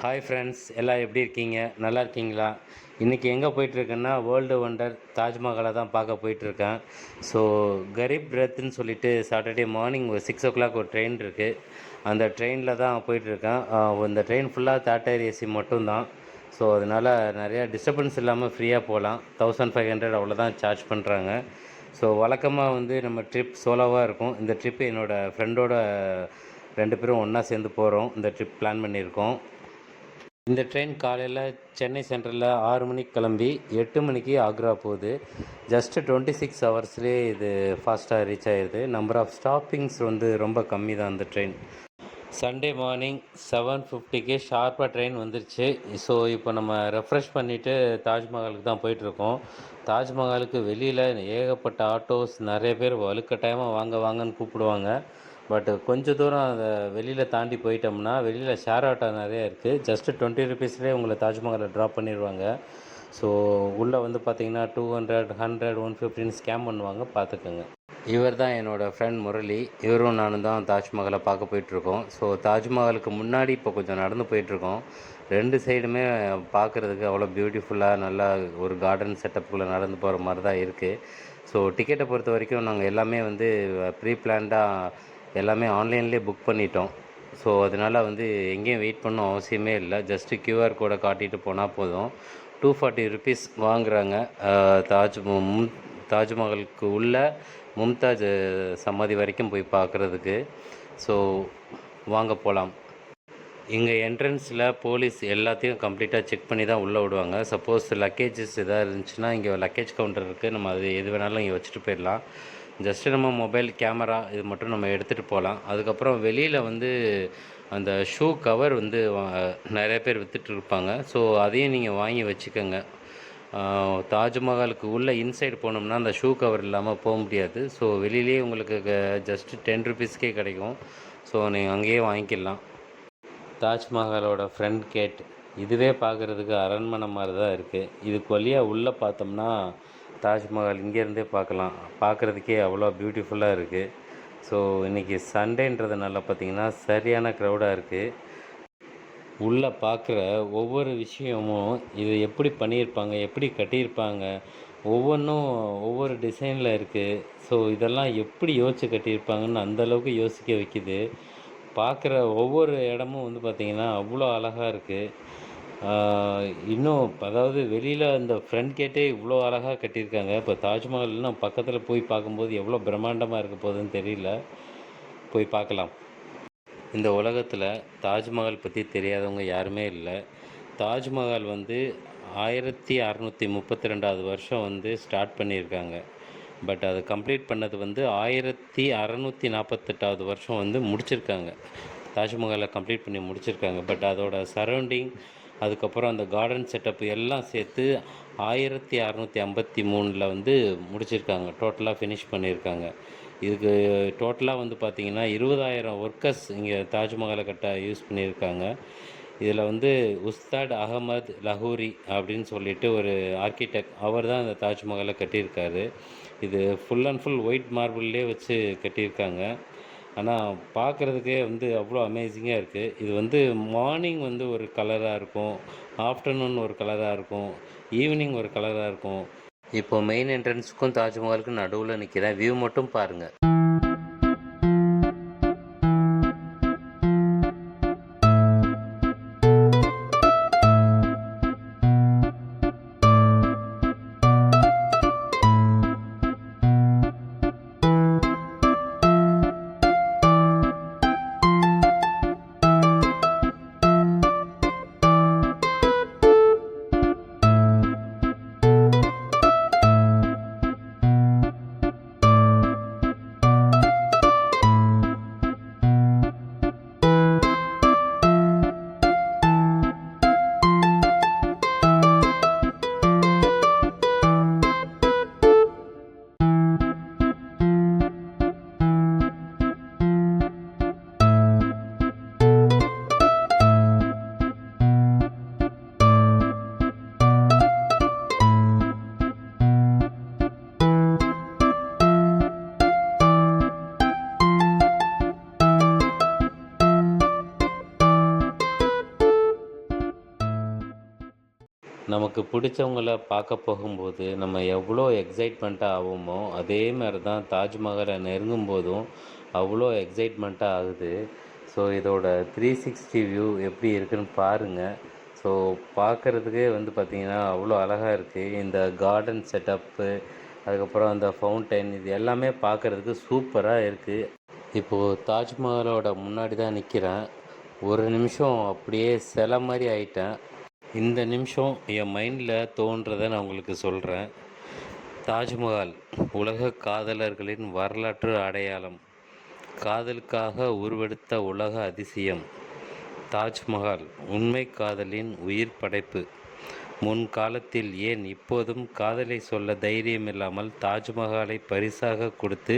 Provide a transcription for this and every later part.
Hi friends, எல்லாம் எப்படி இருக்கீங்க? நல்லா இருக்கீங்களா? இன்றைக்கி எங்கே போயிட்டுருக்கேன்னா, வேர்ல்டு வண்டர் தாஜ்மஹாலை தான் பார்க்க போயிட்டுருக்கேன். ஸோ கரீப் ரத்துன்னு சொல்லிட்டு சாட்டர்டே மார்னிங் ஒரு 6 o'clock ஒரு ட்ரெயின் இருக்குது. அந்த ட்ரெயினில் தான் போயிட்டுருக்கேன். இந்த ட்ரெயின் ஃபுல்லாக தேர்ட் டயர் ஏசி மட்டும்தான். ஸோ அதனால் நிறையா டிஸ்டர்பன்ஸ் இல்லாமல் ஃப்ரீயாக போகலாம். 1500 அவ்வளோதான் சார்ஜ் பண்ணுறாங்க. ஸோ வழக்கமாக வந்து நம்ம ட்ரிப் சோலோவாக இருக்கும். இந்த ட்ரிப் என்னோடய ஃப்ரெண்டோட 2 பேரும் ஒன்றா சேர்ந்து போகிறோம். இந்த ட்ரிப் பிளான் பண்ணியிருக்கோம். இந்த ட்ரெயின் காலையில் சென்னை சென்ட்ரலில் 6 மணிக்கு கிளம்பி 8 மணிக்கு ஆக்ரா போகுது. ஜஸ்ட்டு 26 ஹவர்ஸ்லேயே இது ஃபாஸ்ட்டாக ரீச் ஆகிடுது. நம்பர் ஆஃப் ஸ்டாப்பிங்ஸ் வந்து ரொம்ப கம்மி தான் அந்த ட்ரெயின். சண்டே மார்னிங் 7:50க்கு ஷார்ப்பாக ட்ரெயின் வந்துருச்சு. ஸோ இப்போ நம்ம ரெஃப்ரெஷ் பண்ணிவிட்டு தாஜ்மஹாலுக்கு தான் போயிட்டுருக்கோம். தாஜ்மஹாலுக்கு வெளியில் ஏகப்பட்ட ஆட்டோஸ், நிறைய பேர் வலுக்கட்டாயமாக வாங்க வாங்கன்னு கூப்பிடுவாங்க. பட் கொஞ்சம் தூரம் அதை வெளியில் தாண்டி போயிட்டோம்னா வெளியில் ஷேர் ஆட்டோ நிறையா இருக்குது. ஜஸ்ட்டு 20 ருபீஸ்லேயே உங்களை தாஜ்மஹாலை ட்ராப் பண்ணிடுவாங்க. ஸோ உள்ளே வந்து பார்த்திங்கன்னா 200, 100, 150ன்னு ஸ்கேம் பண்ணுவாங்க, பார்த்துக்கோங்க. இவர் தான் என்னோடய ஃப்ரெண்ட் முரளி. இவரும் நானும் தான் தாஜ்மஹாலை பார்க்க போயிட்டுருக்கோம். ஸோ தாஜ்மஹாலுக்கு முன்னாடி இப்போ கொஞ்சம் நடந்து போயிட்டுருக்கோம். 2 சைடுமே பார்க்குறதுக்கு அவ்வளோ பியூட்டிஃபுல்லாக நல்லா ஒரு கார்டன் செட்டப்புக்குள்ளே நடந்து போகிற மாதிரி தான் இருக்குது. ஸோ டிக்கெட்டை பொறுத்த வரைக்கும் நாங்கள் எல்லாமே வந்து ப்ரீ பிளான்டாக எல்லாமே ஆன்லைன்லேயே புக் பண்ணிட்டோம். ஸோ அதனால் வந்து எங்கேயும் வெயிட் பண்ணணும் அவசியமே இல்லை. ஜஸ்ட்டு கியூஆர் கோடை காட்டிட்டு போனால் போதும். 240 ருபீஸ் வாங்குகிறாங்க. தாஜ்மஹாலுக்கு உள்ள மும்தாஜ் சமாதி வரைக்கும் போய் பார்க்குறதுக்கு. ஸோ வாங்க போகலாம். இங்கே என்ட்ரன்ஸில் போலீஸ் எல்லாத்தையும் கம்ப்ளீட்டாக செக் பண்ணி தான் உள்ளே விடுவாங்க. சப்போஸ் லக்கேஜஸ் எதாவது இருந்துச்சுன்னா இங்கே லக்கேஜ் கவுண்டர் இருக்குது. நம்ம அது எது வேணாலும் இங்கே வச்சுட்டு போயிடலாம். ஜஸ்ட்டு நம்ம மொபைல், கேமரா இது மட்டும் நம்ம எடுத்துகிட்டு போகலாம். அதுக்கப்புறம் வெளியில் வந்து அந்த ஷூ கவர் வந்து நிறைய பேர் விற்றுட்ருப்பாங்க. ஸோ அதையும் நீங்கள் வாங்கி வச்சுக்கோங்க. தாஜ்மஹாலுக்கு உள்ளே இன்சைடு போனோம்னா அந்த ஷூ கவர் இல்லாமல் போக முடியாது. ஸோ வெளியிலே உங்களுக்கு ஜஸ்ட்டு 10 ருபீஸ்க்கே கிடைக்கும். ஸோ நீங்கள் அங்கேயே வாங்கிக்கலாம். தாஜ்மஹாலோட ஃப்ரண்ட் கேட் இதுவே பார்க்குறதுக்கு அரண்மனை மாதிரி தான் இருக்குது. இதுக்கு வழியாக உள்ளே பார்த்தோம்னா தாஜ்மஹால் இங்கேருந்தே பார்க்கலாம். பார்க்குறதுக்கே அவ்வளோ பியூட்டிஃபுல்லாக இருக்குது. ஸோ இன்றைக்கி சண்டேன்றதுனால பார்த்திங்கன்னா சரியான க்ரௌடாக இருக்குது. உள்ளே பார்க்குற ஒவ்வொரு விஷயமும் இது எப்படி பண்ணியிருப்பாங்க, எப்படி கட்டியிருப்பாங்க, ஒவ்வொன்றும் ஒவ்வொரு டிசைனில் இருக்குது. ஸோ இதெல்லாம் எப்படி யோசித்து கட்டியிருப்பாங்கன்னு அந்தளவுக்கு யோசிக்க வைக்குது. பார்க்குற ஒவ்வொரு இடமும் வந்து பார்த்திங்கன்னா அவ்வளோ அழகாக இருக்குது. இன்னும் அதாவது வெளியில் இந்த ஃப்ரண்ட் கேட்டே இவ்வளோ அழகாக கட்டியிருக்காங்க. இப்போ தாஜ்மஹால்லாம் பக்கத்தில் போய் பார்க்கும்போது எவ்வளோ பிரம்மாண்டமாக இருக்க போகுதுன்னு தெரியல. போய் பார்க்கலாம். இந்த உலகத்தில் தாஜ்மஹால் பற்றி தெரியாதவங்க யாருமே இல்லை. தாஜ்மஹால் வந்து 1632வது வருஷம் வந்து ஸ்டார்ட் பண்ணியிருக்காங்க. பட் அது கம்ப்ளீட் பண்ணது வந்து 1648வது வருஷம் வந்து முடிச்சிருக்காங்க. தாஜ்மஹாலை கம்ப்ளீட் பண்ணி முடிச்சிருக்காங்க. பட் அதோட சரௌண்டிங், அதுக்கப்புறம் அந்த கார்டன் செட்டப் எல்லாம் சேர்த்து 1653 வந்து முடிச்சிருக்காங்க. டோட்டலாக ஃபினிஷ் பண்ணியிருக்காங்க. இதுக்கு டோட்டலாக வந்து பார்த்திங்கன்னா 20,000 ஒர்க்கர்ஸ் இங்கே தாஜ்மஹாலை கட்ட யூஸ் பண்ணியிருக்காங்க. இதில் வந்து உஸ்தாத் அகமது லஹூரி அப்படின்னு சொல்லிட்டு ஒரு ஆர்கிடெக்ட், அவர் தான் இந்த தாஜ்மஹாலை கட்டியிருக்காரு. இது ஃபுல் அண்ட் ஃபுல் ஒயிட் மார்பிள்லே வச்சு கட்டியிருக்காங்க. ஆனால் பார்க்குறதுக்கே வந்து அவ்வளோ அமேசிங்காக இருக்குது. இது வந்து மார்னிங் வந்து ஒரு கலராக இருக்கும், ஆஃப்டர்நூன் ஒரு கலராக இருக்கும், ஈவினிங் ஒரு கலராக இருக்கும். இப்போ மெயின் என்ட்ரன்ஸுக்கும் தாஜ்மஹாலுக்கும் நடுவில் நிற்கிறேன். வியூ மட்டும் பாருங்கள். நமக்கு பிடிச்சவங்கள பார்க்க போகும்போது நம்ம எவ்வளோ எக்ஸைட்மெண்ட்டாக ஆகுமோ அதே மாதிரி தான் தாஜ்மஹாலை நெருங்கும் போதும் அவ்வளோ எக்ஸைட்மெண்ட்டாக ஆகுது. ஸோ இதோட 360 வியூ எப்படி இருக்குன்னு பாருங்கள். ஸோ பார்க்குறதுக்கே வந்து பார்த்திங்கன்னா அவ்வளோ அழகாக இருக்குது. இந்த கார்டன் செட்டப்பு, அதுக்கப்புறம் அந்த ஃபவுண்டைன், இது எல்லாமே பார்க்குறதுக்கு சூப்பராக இருக்குது. இப்போது தாஜ்மஹாலோட முன்னாடி தான் நிற்கிறேன். ஒரு நிமிஷம் அப்படியே சிலை மாதிரி ஆயிட்டேன். இந்த நிமிஷம் என் மைண்டில் தோன்றதை நான் உங்களுக்கு சொல்கிறேன். தாஜ்மஹால் உலக காதலர்களின் வரலாற்று அடையாளம். காதலுக்காக உருவெடுத்த உலக அதிசயம். தாஜ்மஹால் உண்மை காதலின் உயிர் படைப்பு. முன்காலத்தில் ஏன் இப்போதும் காதலை சொல்ல தைரியமில்லாமல் தாஜ்மஹாலை பரிசாக கொடுத்து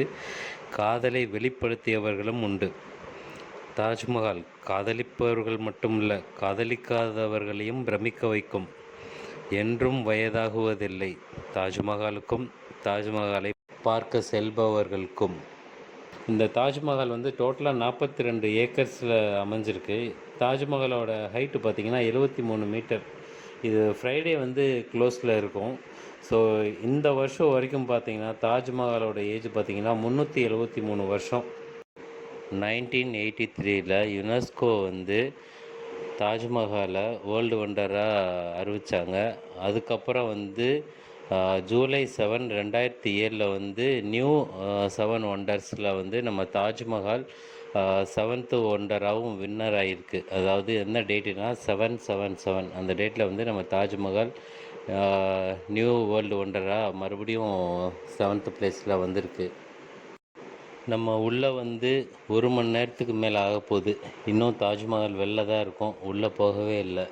காதலை வெளிப்படுத்தியவர்களும் உண்டு. தாஜ்மஹால் காதலிப்பவர்கள் மட்டுமல்ல, காதலிக்காதவர்களையும் பிரமிக்க வைக்கும். என்றும் வயதாகுவதில்லை தாஜ்மஹாலுக்கும் தாஜ்மஹாலை பார்க்க செல்பவர்களுக்கும். இந்த தாஜ்மஹால் வந்து டோட்டலாக 42 ஏக்கர்ஸில் அமைஞ்சிருக்கு. தாஜ்மஹாலோட ஹைட்டு பார்த்திங்கன்னா 73 மீட்டர். இது ஃப்ரைடே வந்து க்ளோஸில் இருக்கும். ஸோ இந்த வருஷம் வரைக்கும் பார்த்திங்கன்னா தாஜ்மஹாலோட ஏஜ் பார்த்திங்கன்னா 373 வருஷம். 1983 யுனெஸ்கோ வந்து தாஜ்மஹாலை வேர்ல்டு வண்டராக அறிவித்தாங்க. அதுக்கப்புறம் வந்து ஜூலை 7, 2007 வந்து நியூ 7 ஒண்டர்ஸில் வந்து நம்ம தாஜ்மஹால் 7th ஒண்டராகவும் வின்னர் ஆகிருக்கு. அதாவது என்ன டேட்டுனா 7/7/7 அந்த டேட்டில் வந்து நம்ம தாஜ்மஹால் நியூ வேர்ல்டு ஒண்டராக மறுபடியும் 7th பிளேஸில் வந்திருக்கு. நம்ம உள்ளே வந்து 1 மணி நேரத்துக்கு மேலே ஆகப்போகுது. இன்னும் தாஜ்மஹால் வெளில தான் இருக்கும், உள்ளே போகவே இல்லை.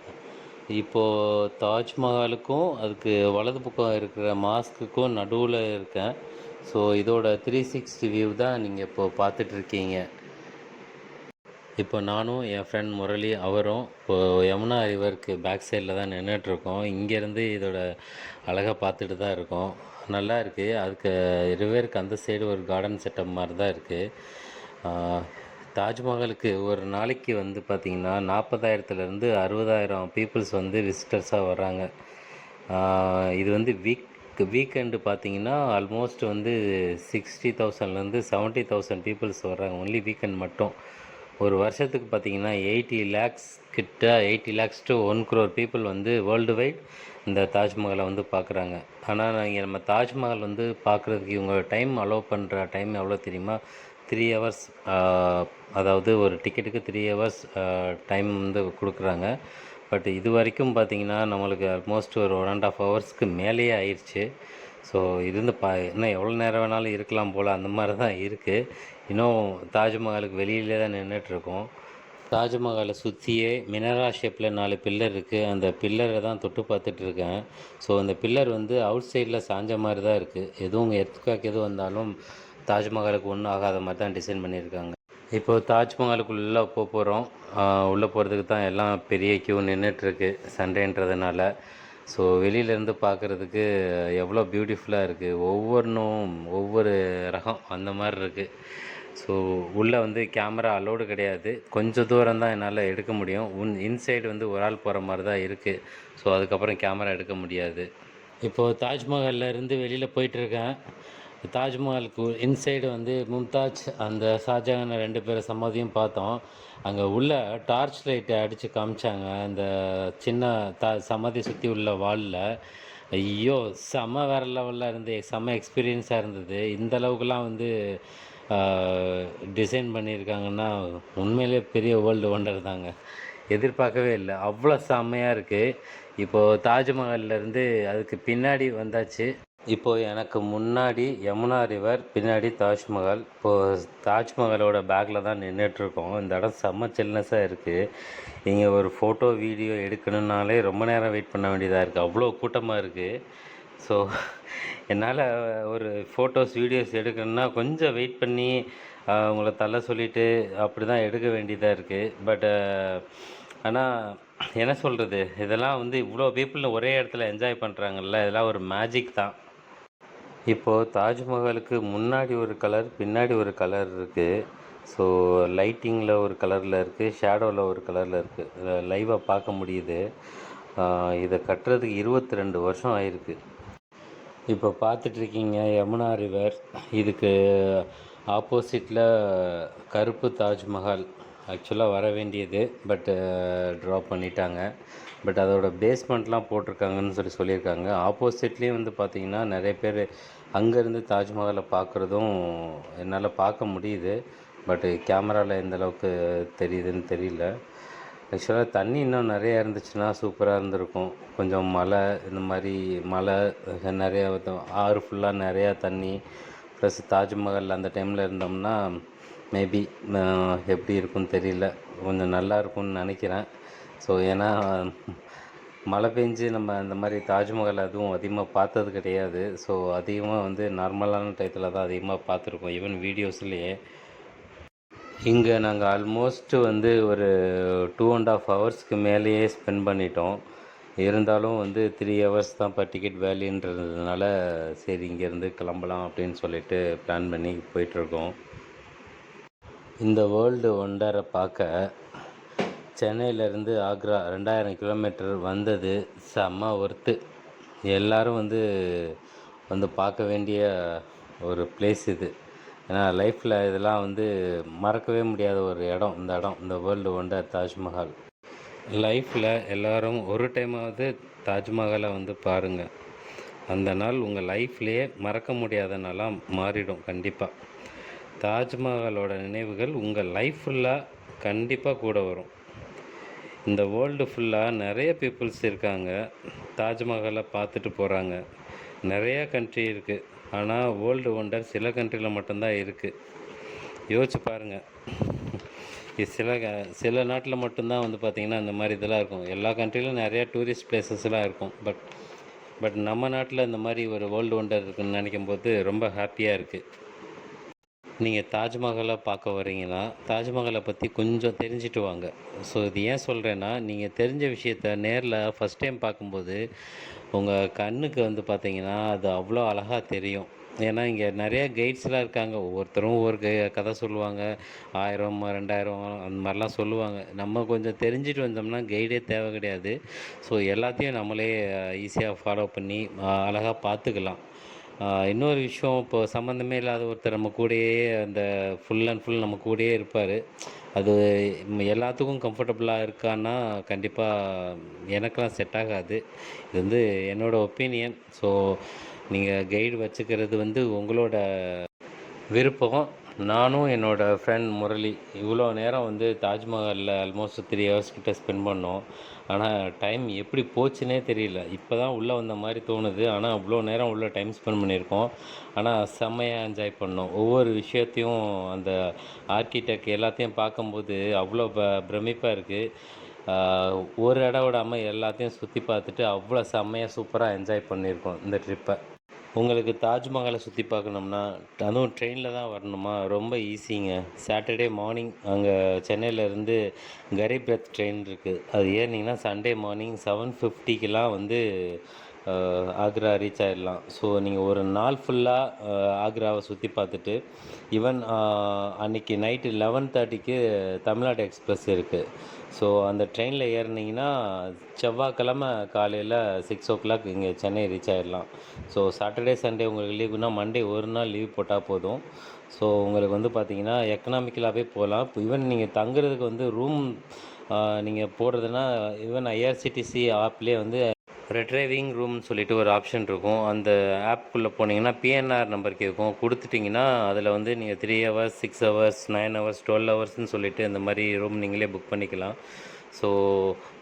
இப்போது தாஜ்மஹாலுக்கும் அதுக்கு வலது பக்கம் இருக்கிற மாஸ்க்குக்கும் நடுவில் இருக்கேன். ஸோ இதோட 360 வியூ தான் நீங்கள் இப்போது பார்த்துட்ருக்கீங்க. இப்போ நானும் என் ஃப்ரெண்ட் முரளி அவரும் இப்போது யமுனா ரிவருக்கு பேக் சைடில் தான் நின்றுட்டுருக்கோம். இங்கேருந்து இதோட அழகாக பார்த்துட்டு தான் இருக்கோம். நல்லா இருக்குது. அதுக்கு ரிவருக்கு அந்த சைடு ஒரு கார்டன் செட்டப் மாதிரி தான் இருக்குது. தாஜ்மஹாலுக்கு ஒரு நாளைக்கு வந்து பார்த்திங்கன்னா 40,000 60,000 பீப்புள்ஸ் வந்து விசிட்டர்ஸாக வர்றாங்க. இது வந்து வீக்கெண்டு பார்த்திங்கன்னா ஆல்மோஸ்ட் வந்து 60,000 70,000 பீப்புள்ஸ் வர்றாங்க. ஒன்லி வீக்கெண்ட் மட்டும். ஒரு வருஷத்துக்கு பார்த்திங்கன்னா 80 lakhs கிட்ட 80 lakhs to 1 crore பீப்புள் வந்து வேர்ல்டு வைட் இந்த தாஜ்மஹாலை வந்து பார்க்குறாங்க. ஆனால் நம்ம தாஜ்மஹால் வந்து பார்க்குறதுக்கு இவங்க டைம் அலோவ் பண்ணுற டைம் எவ்வளோ தெரியுமா? 3 hours. அதாவது ஒரு டிக்கெட்டுக்கு 3 hours டைம் வந்து கொடுக்குறாங்க. பட் இது வரைக்கும் பார்த்திங்கன்னா நம்மளுக்கு ஆல்மோஸ்ட் ஒரு 1.5 ஹவர்ஸ்க்கு மேலேயே ஆயிடுச்சு. ஸோ இது வந்து இன்னும் எவ்வளோ நேரம் வேணாலும் இருக்கலாம் போல், அந்த மாதிரி தான் இருக்குது. இன்னும் தாஜ்மஹாலுக்கு வெளியிலே தான் நின்றுட்டுருக்கோம். தாஜ்மஹாலை சுற்றியே மினரா ஷேப்பில் 4 பில்லர் இருக்குது. அந்த பில்லரை தான் தொட்டு பார்த்துட்ருக்கேன். ஸோ அந்த பில்லர் வந்து அவுட் சைடில் சாஞ்ச மாதிரி தான் இருக்குது. எதுவும் எர்த்குவேக் எதுவும் வந்தாலும் தாஜ்மஹாலுக்கு ஒன்றும் ஆகாத மாதிரி தான் டிசைன் பண்ணியிருக்காங்க. இப்போது தாஜ்மஹாலுக்குள்ளே போகிறோம். உள்ளே போகிறதுக்கு தான் எல்லாம் பெரிய கியூ நின்றுட்டுருக்கு சண்டேன்றதுனால. ஸோ வெளியிலேருந்து பார்க்குறதுக்கு எவ்வளோ பியூட்டிஃபுல்லாக இருக்குது. ஒவ்வொன்றும் ஒவ்வொரு ரகம் அந்த மாதிரி இருக்குது. ஸோ உள்ளே வந்து கேமரா அலோடு கிடையாது. கொஞ்சம் தூரம் தான் என்னால் எடுக்க முடியும். இன்சைடு வந்து ஒரு ஆள் போகிற மாதிரி தான் இருக்குது. ஸோ அதுக்கப்புறம் கேமரா எடுக்க முடியாது. இப்போது தாஜ்மஹாலில் இருந்து வெளியில் போயிட்டுருக்கேன். தாஜ்மஹாலுக்கு இன்சைடு வந்து மும்தாஜ் அந்த ஷாஜஹான் 2 பேர் சமாதியும் பார்த்தோம். அங்கே உள்ள டார்ச் லைட்டை அடித்து காமிச்சாங்க அந்த சின்ன சமாதி சுற்றி உள்ள வாலில். ஐயோ செம்ம வேறு லெவலில் இருந்து செம்ம எக்ஸ்பீரியன்ஸாக இருந்தது. இந்த அளவுக்குலாம் வந்து டிசைன் பண்ணியிருக்காங்கன்னா உண்மையிலே பெரிய வேர்ல்டு ஒண்டர் தாங்க. எதிர்பார்க்கவே இல்லை, அவ்வளோ செம்மையாக இருக்குது. இப்போது தாஜ்மஹால்லேருந்து அதுக்கு பின்னாடி வந்தாச்சு. இப்போது எனக்கு முன்னாடி யமுனா ரிவர், பின்னாடி தாஜ்மஹால். இப்போது தாஜ்மஹாலோட பேக்கில் தான் நின்றுட்டுருக்கோம். இந்த இடம் செம்ம சில்னஸாக இருக்குது. இங்கே ஒரு ஃபோட்டோ வீடியோ எடுக்கணுன்னாலே ரொம்ப நேரம் வெயிட் பண்ண வேண்டியதாக இருக்குது, அவ்வளோ கூட்டமாக இருக்குது. ஸோ என்னால் ஒரு ஃபோட்டோஸ் வீடியோஸ் எடுக்கணுன்னா கொஞ்சம் வெயிட் பண்ணி உங்களை தள்ள சொல்லிவிட்டு அப்படி தான் எடுக்க வேண்டியதாக இருக்குது. பட் ஆனால் என்ன சொல்கிறது, இதெல்லாம் வந்து இவ்வளோ பீப்புள் ஒரே இடத்துல என்ஜாய் பண்ணுறாங்கல்ல, இதெல்லாம் ஒரு மேஜிக் தான். இப்போது தாஜ்மஹாலுக்கு முன்னாடி ஒரு கலர், பின்னாடி ஒரு கலர் இருக்குது. ஸோ லைட்டிங்கில் ஒரு கலரில் இருக்குது, ஷேடோவில் ஒரு கலரில் இருக்குது. லைவாக பார்க்க முடியுது. இதை கட்டுறதுக்கு 22 வருஷம் ஆயிருக்கு. இப்போ பார்த்துட்ருக்கீங்க யமுனா ரிவர். இதுக்கு ஆப்போசிட்டில் கருப்பு தாஜ்மஹால் ஆக்சுவலாக வர வேண்டியது, பட் ட்ராப் பண்ணிட்டாங்க. பட் அதோட பேஸ்மெண்ட்லாம் போட்டிருக்காங்கன்னு சொல்லியிருக்காங்க. ஆப்போசிட்லேயும் வந்து பார்த்திங்கன்னா நிறைய பேர் அங்கேருந்து தாஜ்மஹாலை பார்க்குறதும் என்னால் பார்க்க முடியுது. பட் கேமராவில் எந்த அளவுக்கு தெரியுதுன்னு தெரியல. ஆக்சுவலாக தண்ணி இன்னும் நிறையா இருந்துச்சுன்னா சூப்பராக இருந்திருக்கும். கொஞ்சம் மழை, இந்த மாதிரி மழை நிறையா ஆறு ஃபுல்லாக நிறையா தண்ணி ப்ளஸ் தாஜ்மஹால் அந்த டைமில் இருந்தோம்னா மேபி எப்படி இருக்குன்னு தெரியல, கொஞ்சம் நல்லா இருக்கும்னு நினைக்கிறேன். ஸோ ஏன்னா மழை பெஞ்சு நம்ம இந்த மாதிரி தாஜ்மஹால் அதுவும் அதிகமாக பார்த்தது கிடையாது. ஸோ அதிகமாக வந்து நார்மலான டயத்தில் தான் அதிகமாக பார்த்துருக்கோம், ஈவன் வீடியோஸ்லேயே. இங்கே நாங்கள் ஆல்மோஸ்ட்டு வந்து ஒரு 2.5 ஹவர்ஸ்க்கு மேலேயே ஸ்பெண்ட் பண்ணிட்டோம். இருந்தாலும் வந்து 3 ஹவர்ஸ் தான் இப்போ டிக்கெட் வேல்யூன்றதுனால சரி இங்கேருந்து கிளம்பலாம் அப்படின்னு சொல்லிட்டு பிளான் பண்ணி போயிட்டுருக்கோம். இந்த வேர்ல்டு ஒண்டரை பார்க்க சென்னையிலேருந்து ஆக்ரா 2000 கிலோமீட்டர் வந்தது செம்ம ஒர்த்து. எல்லோரும் வந்து பார்க்க வேண்டிய ஒரு பிளேஸ் இது. ஏன்னா லைஃப்பில் இதெல்லாம் வந்து மறக்கவே முடியாத ஒரு இடம் இந்த வேர்ல்டு ஒண்டர் தாஜ்மஹால். லைஃப்பில் எல்லோரும் ஒரு டைமாவது தாஜ்மஹாலை வந்து பாருங்கள். அந்த நாள் உங்கள் லைஃப்லேயே மறக்க முடியாத நாளாக மாறிடும். கண்டிப்பாக தாஜ்மஹாலோட நினைவுகள் உங்கள் லைஃப் ஃபுல்லாக கண்டிப்பாக கூட வரும். இந்த வேர்ல்டு ஃபுல்லாக நிறைய பீப்புள்ஸ் இருக்காங்க, தாஜ்மஹாலை பார்த்துட்டு போகிறாங்க. நிறையா கண்ட்ரி இருக்குது, ஆனால் வேர்ல்டு ஒண்டர் சில கண்ட்ரியில் மட்டும்தான் இருக்குது. யோசிச்சு பாருங்கள். இது சில நாட்டில் மட்டும்தான் வந்து பார்த்திங்கன்னா இந்த மாதிரி இதெல்லாம் இருக்கும். எல்லா கண்ட்ரிலும் நிறையா டூரிஸ்ட் பிளேசஸ்லாம் இருக்கும். பட் நம்ம நாட்டில் இந்த மாதிரி ஒரு வேர்ல்டு ஒண்டர் இருக்குன்னு நினைக்கும் போது ரொம்ப ஹாப்பியாக இருக்குது. நீங்கள் தாஜ்மஹாலை பார்க்க வரீங்கன்னா தாஜ்மஹாலை பற்றி கொஞ்சம் தெரிஞ்சுட்டு வாங்க. ஸோ இது ஏன் சொல்கிறேன்னா, நீங்கள் தெரிஞ்ச விஷயத்த நேரில் ஃபஸ்ட் டைம் பார்க்கும்போது உங்கள் கண்ணுக்கு வந்து பார்த்திங்கன்னா அது அவ்வளோ அழகாக தெரியும். ஏன்னா இங்கே நிறையா கைட்ஸ்லாம் இருக்காங்க, ஒவ்வொருத்தரும் ஒவ்வொரு கதை சொல்லுவாங்க. 1000 2000 அந்த மாதிரிலாம் சொல்லுவாங்க. நம்ம கொஞ்சம் தெரிஞ்சுட்டு வந்தோம்னா கைடே தேவை கிடையாது. ஸோ எல்லாத்தையும் நம்மளே ஈஸியாக ஃபாலோ பண்ணி அழகாக பார்த்துக்கலாம். இன்னொரு விஷயம், இப்போ சம்மந்தமே இல்லாத ஒருத்தர் நம்ம கூடயே அந்த ஃபுல் அண்ட் ஃபுல் நம்ம கூடயே இருப்பார். அது எல்லாத்துக்கும் கம்ஃபர்டபுளாக இருக்கான்னா கண்டிப்பாக எனக்கெலாம் செட் ஆகாது. இது வந்து என்னோடய ஒப்பீனியன். ஸோ நீங்கள் கைடு வச்சுக்கிறது வந்து உங்களோட விருப்பம். நானும் என்னோடய ஃப்ரெண்ட் முரளி இவ்வளோ நேரம் வந்து தாஜ்மஹாலில் ஆல்மோஸ்ட் 3 ஹவர்ஸ் கிட்ட ஸ்பெண்ட் பண்ணோம். ஆனால் டைம் எப்படி போச்சுன்னே தெரியல. இப்போ தான் உள்ளே வந்த மாதிரி தோணுது. ஆனால் அவ்வளோ நேரம் உள்ளே டைம் ஸ்பெண்ட் பண்ணியிருக்கோம். ஆனால் செம்மையாக என்ஜாய் பண்ணோம். ஒவ்வொரு விஷயத்தையும் அந்த ஆர்கிடெக்ட் எல்லாத்தையும் பார்க்கும்போது அவ்வளோ பிரமிப்பாக இருக்குது. ஒரு இடம் விடாமல் எல்லாத்தையும் சுற்றி பார்த்துட்டு அவ்வளோ செம்மையாக சூப்பராக என்ஜாய் பண்ணியிருக்கோம் இந்த ட்ரிப்பை. உங்களுக்கு தாஜ்மஹாலை சுற்றி பார்க்கணும்னா அதுவும் ட்ரெயினில் தான் வரணுமா, ரொம்ப ஈஸிங்க. சாட்டர்டே மார்னிங் அங்கே சென்னையிலேருந்து கரீப் ரத் ட்ரெயின் இருக்குது. அது ஏறினீங்கன்னா சண்டே மார்னிங் 7:50 வந்து ஆக்ரா ரீச் ஆகிடலாம். ஸோ நீங்கள் ஒரு நாள் ஃபுல்லாக ஆக்ராவை சுற்றி பார்த்துட்டு ஈவன் அன்றைக்கி நைட்டு 11:30 தமிழ்நாடு எக்ஸ்பிரஸ் இருக்குது. ஸோ அந்த ட்ரெயினில் ஏறினீங்கன்னா செவ்வாய்க்கிழமை காலையில் 6 இங்கே சென்னை ரீச் ஆகிடலாம். ஸோ சாட்டர்டே சண்டே உங்களுக்கு லீவுனா மண்டே ஒரு நாள் லீவ் போட்டால் போதும். ஸோ உங்களுக்கு வந்து பார்த்திங்கன்னா எக்கனாமிக்கலாகவே போகலாம். இப்போ ஈவன் நீங்கள் தங்குறதுக்கு வந்து ரூம் நீங்கள் போடுறதுன்னா ஈவன் ஐஆர்சிடிசி ஆப்லேயே வந்து ரெட்ரைவிங் ரூம்னு சொல்லிட்டு ஒரு ஆப்ஷன் இருக்கும். அந்த ஆப்புக்குள்ளே போனீங்கன்னா பிஎன்ஆர் நம்பர் கேட்கும். கொடுத்துட்டிங்கன்னா அதில் வந்து நீங்கள் 3 ஹவர்ஸ் 6 ஹவர்ஸ் 9 ஹவர்ஸ் 12 ஹவர்ஸ்னு சொல்லிட்டு அந்த மாதிரி ரூம் நீங்களே புக் பண்ணிக்கலாம். ஸோ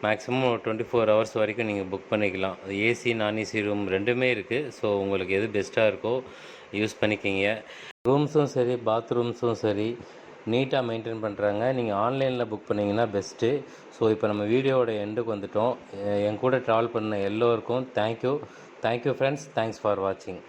மேக்ஸிமம் 24 ஹவர்ஸ் வரைக்கும் நீங்கள் புக் பண்ணிக்கலாம். ஏசி நான் ஏசி ரூம் ரெண்டுமே இருக்குது. ஸோ உங்களுக்கு எது பெஸ்ட்டாக இருக்கோ யூஸ் பண்ணிக்கிங்க. ரூம்ஸும் சரி பாத்ரூம்ஸும் சரி நீட்டாக மெயின்டைன் பண்ணுறாங்க. நீங்கள் ஆன்லைனில் புக் பண்ணிங்கன்னா பெஸ்ட்டு. ஸோ இப்போ நம்ம வீடியோவோட எண்டுக்கு வந்துவிட்டோம். என் கூட ட்ராவல் பண்ண எல்லோருக்கும் தேங்க்யூ ஃப்ரெண்ட்ஸ். தேங்க்ஸ் ஃபார் வாட்சிங்.